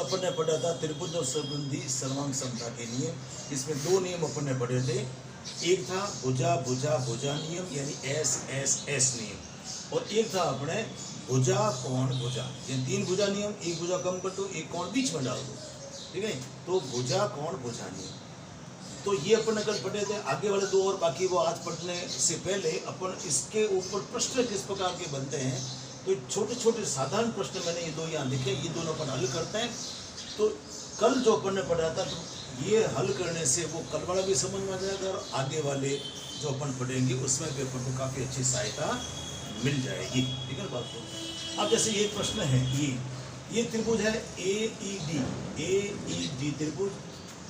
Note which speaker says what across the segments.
Speaker 1: अपन ने पढ़ा था त्रिभुज और संबंधी सर्वांग समता के नियम। इसमें दो नियम अपन ने पढ़े थे, एक था भुजा भुजा भुजा नियम यानी एस एस एस नियम, और एक था अपने भुजा कोण भुजा, यानी तीन भुजा नियम, एक भुजा कम कर दो, एक कोण बीच में डाल दो, ठीक है, तो भुजा कोण भुजा नियम। तो ये अपन ने कल पढ़े थे। आगे वाले दो और बाकी वो आज पढ़ने से पहले अपन इसके ऊपर प्रश्न किस प्रकार के बनते हैं, तो छोटे छोटे साधारण प्रश्न मैंने ये दो यहाँ लिखे, ये दोनों अपन हल करते हैं। तो कल जो अपन ने पढ़ा था, तो ये हल करने से वो कल वाला भी समझ में आ जाएगा और आगे वाले जो अपन पढ़ेंगे उसमें भी अपन को काफ़ी अच्छी सहायता मिल जाएगी, ठीक है बात को। अब जैसे ये प्रश्न है, ये त्रिभुज है AED त्रिभुज,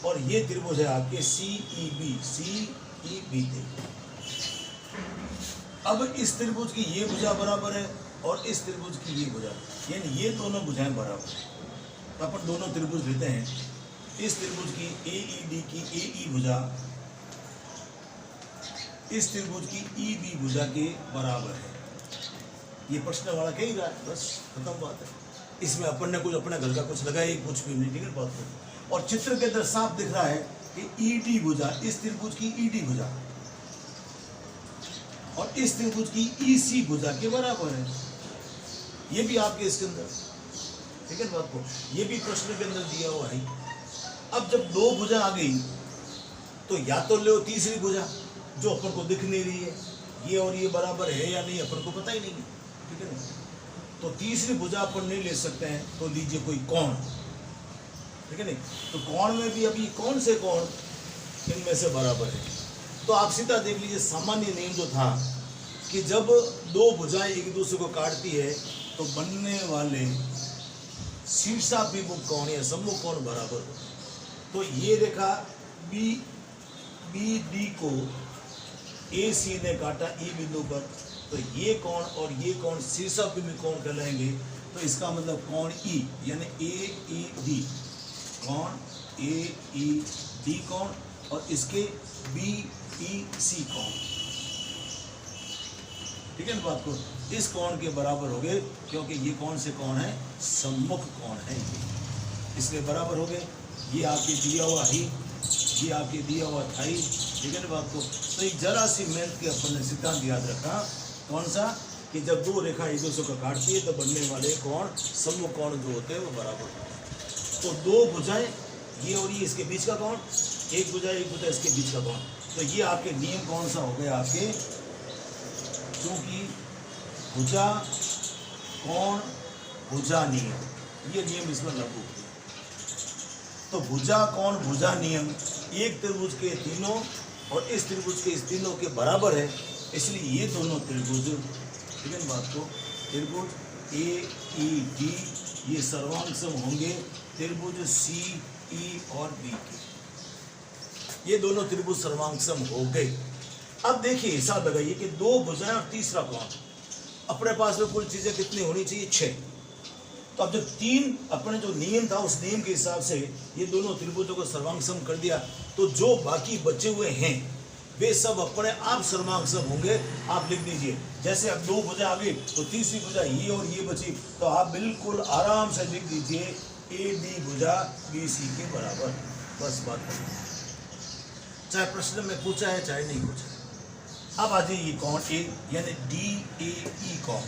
Speaker 1: और ये त्रिभुज है आपके CEB त्रिभुज। अब इस त्रिभुज की ये भुजा बराबर है और इस त्रिभुज की ये भुजा, यानी ये दोनों भुजाएं बराबर है। तो अपन दोनों त्रिभुज लेते हैं, इस त्रिभुज की AED की AE भुजा इस त्रिभुज की EB भुजा के बराबर है। ये प्रश्न वाला कह ही रहा है, बस खत्म बात है। इसमें अपन ने कुछ अपने घर का कुछ लगाया, कुछ भी नहीं, ठीक है बात को। और चित्र के अंदर साफ दिख रहा है कि ED भुजा इस त्रिभुज की ED भुजा और इस त्रिभुज की EC भुजा के बराबर है। ये भी आपके इसके अंदर, ठीक है बात को, ये भी प्रश्न के अंदर दिया हुआ है। अब जब दो भुजा आ गई तो या तो लो तीसरी भुजा जो अपन को दिख नहीं रही है, ये और ये बराबर है या नहीं अपन को पता ही नहीं है, ठीक है ना। तो तीसरी भुजा अपन नहीं ले सकते हैं, तो लीजिए कोई कोण, ठीक है नहीं। तो कोण में भी अभी कौन से कोण इनमें से बराबर है, तो आप सीधा देख लीजिए। सामान्य नियम जो था कि जब दो भुजाएं एक दूसरे को काटती है तो बनने वाले शीर्षाभिमुख कोण या सम्मुख कोण बराबर हो। तो ये रेखा BD को AC ने काटा E बिंदु पर, तो ये कोण और ये कोण शीर्षाभिमुख कोण कहलाएंगे। तो इसका मतलब कोण E यानी AED कोण AED कोण और इसके BEC कोण, ठीक है ना बात को, इस कोण के बराबर हो गए, क्योंकि ये कौन से कोण है, सम्मुख कोण है, इसलिए बराबर हो गए। ये आपके दिया हुआ ही, ये आपके दिया हुआ था ही, ठीक है ना बात को। तो एक जरा सी मेहनत के अपन ने सिद्धांत याद रखा, कौन सा, कि जब दो रेखा एक दूसरे को काटती है तो बनने वाले कोण सम्मुख कोण जो होते हैं वो बराबर होते हैं। तो दो भुजाएं, ये और ये इसके बीच का कोण, एक भुजा इसके बीच का कोण। तो ये आपके नियम कौन सा हो गया आपके, क्योंकि भुजा कोण भुजा नियम, ये नियम इसमें लागू होते हैं। तो भुजा कोण भुजा नियम एक त्रिभुज के तीनों और इस त्रिभुज के इस तीनों के बराबर है, इसलिए ये दोनों त्रिभुज, ठीक है बात को, त्रिभुज AED ये सर्वांग सम होंगे त्रिभुज CE और B के। ये दोनों त्रिभुज सर्वांग सम हो गए। अब देखिए हिसाब लगाइए कि दो भुजाएं और तीसरा कोण, अपने पास में कुल चीजें कितनी होनी चाहिए, 6। तो अब जब 3 अपने जो नियम था उस नियम के हिसाब से ये दोनों त्रिभुजों को सर्वांग सम कर दिया, तो जो बाकी बचे हुए हैं वे सब अपने आप सर्वांग सम होंगे। आप लिख दीजिए, जैसे अब दो भुजा आ गई तो तीसरी भुजा ये और ये बची, तो आप बिल्कुल आराम से लिख दीजिए AD भुजा BC के बराबर, बस बात करें, चाहे प्रश्न में पूछा है चाहे नहीं पूछा है। अब आ जाइए कोण A यानी DAE कोण,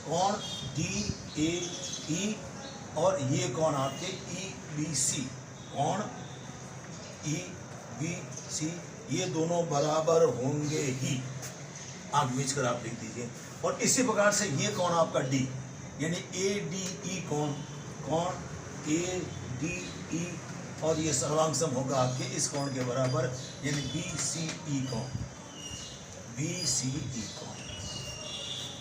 Speaker 1: कोण DAE और ये कोण आपके EBC, कोण EBC, ये दोनों बराबर होंगे ही, आंख बीच कर आप लिख दीजिए। और इसी प्रकार से ये कोण आपका D यानी ADE कोण, कोण ADE और ये सर्वांग सम होगा आपके इस कोण के बराबर यानी BCE कोण, BCE कोण,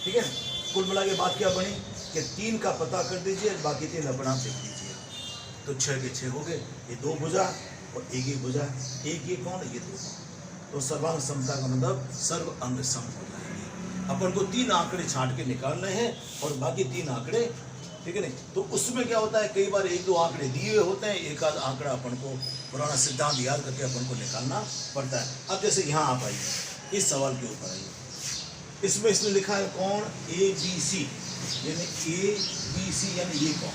Speaker 1: ठीक है। कुल मिला के बात क्या बनी कि 3 का पता कर दीजिए, बाकी 3 अपना देख दीजिए, तो 6 के 6 हो गए। ये दो भुजा और एक ही भुजा, एक ये कोण ये दो कोण, तो सर्वांग समता का मतलब सर्व अंग सम हो जाएंगे। अपन को 3 आंकड़े छांट के निकालने हैं और बाकी 3 आंकड़े, ठीक है नहीं। तो उसमें क्या होता है, कई बार 1-2 आंकड़े दिए हुए होते हैं, एक आध आंकड़ा अपन को पुराना सिद्धांत याद करके अपन को निकालना पड़ता है। अब जैसे यहाँ आप आइए, इस सवाल के ऊपर आइए, इसमें इसने लिखा है कोण ABC यानी ABC यानी ये कोण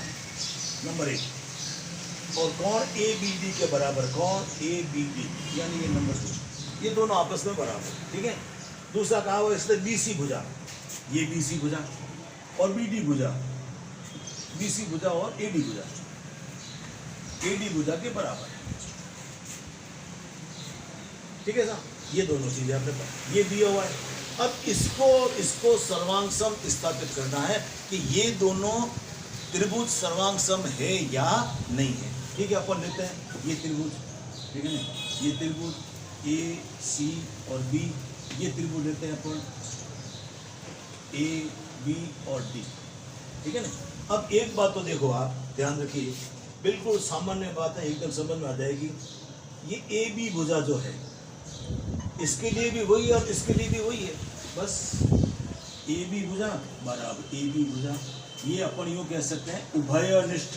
Speaker 1: नंबर 1, और कोण ए बी डी के बराबर, कोण ए बी डी यानी ये नंबर 2, ये दोनों आपस में बराबर, ठीक है। दूसरा कहा हुआ इसलिए बी सी भुजा, ये बी सी भुजा और बी डी भुजा, बी सी भुजा और ए डी भुजा, ए डी भुजा के बराबर, ठीक है साहब। ये दोनों चीजें आपने ये दिया हुआ है। अब इसको सर्वांग सम स्थापित करना है कि ये दोनों त्रिभुज सर्वांग सम है या नहीं है, ठीक है। अपन लेते हैं ये त्रिभुज, ठीक है ना, ये त्रिभुज ए सी और बी, ये त्रिभुज लेते हैं अपन ए बी और डी, ठीक है ना। अब एक बात तो देखो, आप ध्यान रखिए, बिल्कुल सामान्य बात है, एकदम समझ में आ जाएगी। ये ए बी भुजा जो है इसके लिए भी वही है और इसके लिए भी वही है, बस ए बी भुजा बराबर ए बी भुजा, ये अपन यूं कह सकते हैं उभयनिष्ठ,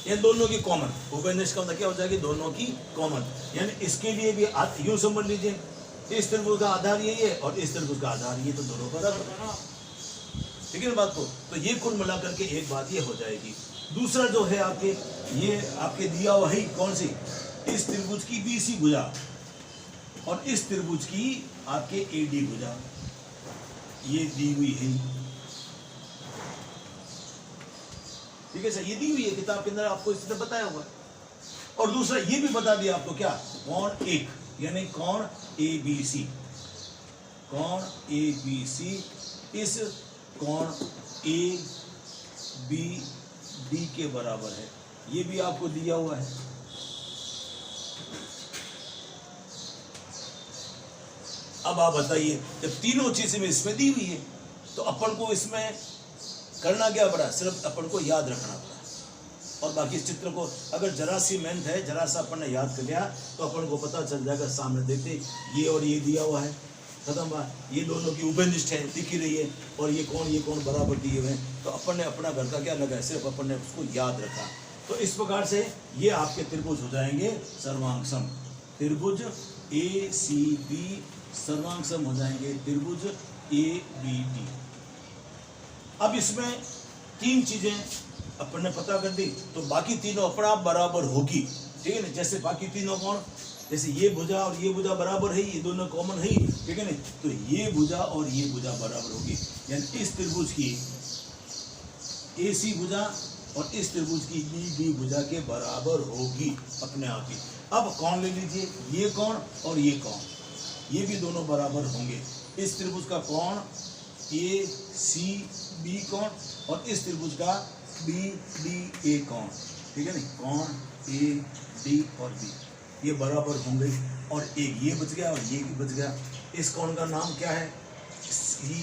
Speaker 1: ये दोनों की कॉमन, उभयनिष्ठ का मतलब क्या हो जाएगी, दोनों की कॉमन, यानी इसके लिए भी यूं समझ लीजिए, इस त्रिभुज का आधार यही है और इस त्रिभुज का आधार ये, तो दोनों बराबर, ठीक है बात को। तो ये कुल मिलाकर के एक बात ये हो जाएगी। दूसरा जो है आपके, ये आपके दिया हुआ है कौन सी, इस त्रिभुज की बी सी भुजा और इस त्रिभुज की आपके ए डी भुजा, ये दी हुई है, ठीक है सर, ये दी हुई है किताब के अंदर, आपको इसने बताया हुआ है। और दूसरा ये भी बता दिया आपको क्या, कोण एक, यानी कोण ए बी सी, कोण ए बी सी इस कोण ए बी डी के बराबर है, ये भी आपको दिया हुआ है। अब आप बताइए, जब तीनों चीजें इसमें दी हुई है तो अपन को इसमें करना क्या पड़ा, सिर्फ अपन को याद रखना पड़ा, और बाकी इस चित्र को अगर जरा सी मेहनत है, जरा सा अपन ने याद कर लिया तो अपन को पता चल जाएगा। सामने देखते ये और ये दिया हुआ है, खत्म बात, ये दोनों की उभयनिष्ठ है, दिख ही रही है, और ये कौन बराबर दिए हुए हैं, तो अपन ने अपना घर का क्या लगा है, सिर्फ अपन ने उसको याद रखा। तो इस प्रकार से ये आपके त्रिभुज हो जाएंगे सर्वांग सम, त्रिभुज ए सी बी सर्वांग सम हो जाएंगे त्रिभुज ए बी डी। अब इसमें तीन चीजें अपन ने पता कर दी, तो बाकी तीनों अपना आप बराबर होगी, ठीक है ना। जैसे बाकी तीनों कौन, जैसे ये भुजा और ये भुजा बराबर है, ये दोनों कॉमन है, ठीक है ना, तो ये भुजा और ये भुजा बराबर होगी, यानी इस त्रिभुज की ए सी भुजा और इस त्रिभुज की बी डी भुजा के बराबर होगी अपने आप ही। अब कौन ले लीजिए, ये कौन और ये कौन, ये भी दोनों बराबर होंगे। इस त्रिभुज का कौन ए सी बी कौन और इस त्रिभुज का बी डी ए कौन, ठीक है ना, कौन ए डी और बी ये बराबर होंगे, और एक ये बच गया और ये भी बच गया। इस कौन का नाम क्या है, सी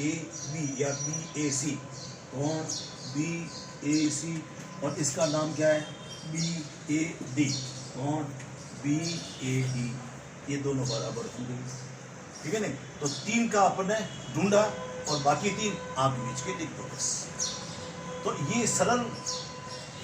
Speaker 1: ए बी या बी ए सी, कौन बी ए सी, और इसका नाम क्या है बी ए डी, कौन बी ए डी, ये दोनों बराबर होंगे, ठीक है ना। तो तीन का आपने ढूंढा और बाकी तीन आप बीच के लिख दो बस। तो ये सरल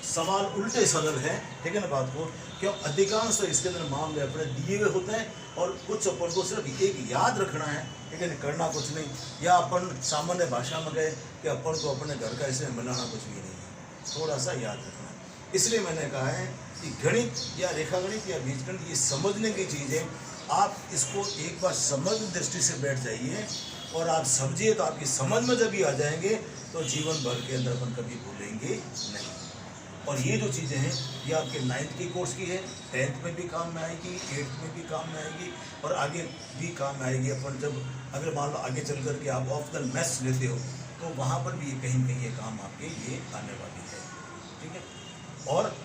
Speaker 1: सवाल उल्टे सरल है, ठीक है ना बात को, क्यों अधिकांश तो इसके अंदर मामले अपने दिए हुए होते हैं और कुछ अपन को सिर्फ एक याद रखना है, ठीक है ना, करना कुछ नहीं, या अपन सामान्य भाषा में गए कि अपन को अपने घर का इसमें बनाना कुछ भी नहीं है, थोड़ा सा याद रखना। इसलिए मैंने कहा है कि गणित या रेखागणित या बीजगणित ये समझने की चीज़ें, आप इसको एक बार समझ दृष्टि से बैठ जाइए और आप समझिए, तो आपकी समझ में जब भी आ जाएंगे तो जीवन भर के अंदर अपन कभी भूलेंगे नहीं। और ये जो चीज़ें हैं ये आपके 9th के कोर्स की है, 10th में भी काम में आएगी, 8th में भी काम में आएगी और आगे भी काम में आएगी। अपन जब अगर मान लो आगे चल कर के आप ऑप्शनल मैथ्स लेते हो तो वहाँ पर भी कहीं कहीं ये काम आपके ये आने वाली है, ठीक है। और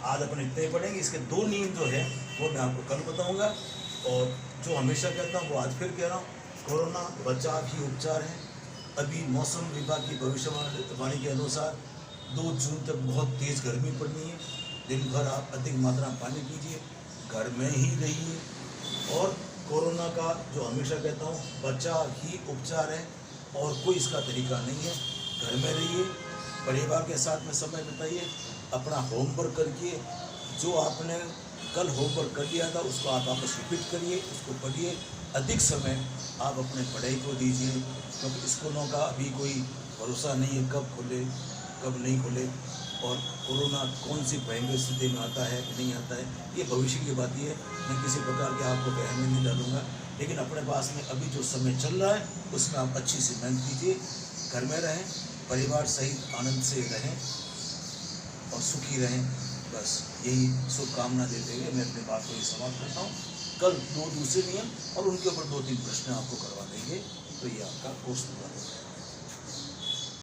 Speaker 1: आज अपन इतने ही पढ़ेंगे, इसके 2 नियम जो है वो मैं आपको कल बताऊँगा, और जो हमेशा कहता हूँ वो आज फिर कह रहा हूँ, कोरोना बचाव ही उपचार है। अभी मौसम विभाग की भविष्यवाणी के अनुसार 2 जून तक बहुत तेज़ गर्मी पड़नी है, दिन भर आप अधिक मात्रा में पानी पीजिए, घर में ही रहिए, और कोरोना का जो हमेशा कहता हूँ बचाव ही उपचार है और कोई इसका तरीका नहीं है। घर में रहिए, परिवार के साथ में समय बिताइए, अपना होमवर्क करिए, जो आपने कल होमवर्क कर लिया था उसको आप वापस रिपीट करिए, उसको पढ़िए, अधिक समय आप अपने पढ़ाई को दीजिए, क्योंकि स्कूलों का अभी कोई भरोसा नहीं है कब खुले कब नहीं खुले, और कोरोना कौन सी भयंकर स्थिति में आता है कि नहीं आता है, ये भविष्य की बात ही है। मैं किसी प्रकार के आपको बहम में नहीं डालूंगा, लेकिन अपने पास में अभी जो समय चल रहा है उसमें आप अच्छी सी मेहनत कीजिए, घर में रहें, परिवार सहित आनंद से रहें और सुखी रहें। बस यही शुभकामना देते हुए मैं अपनी बात को ही समाप्त करता हूँ। कल 2 दूसरे नियम और उनके ऊपर 2-3 प्रश्न आपको करवा देंगे, तो ये आपका कोर्स पूरा होगा।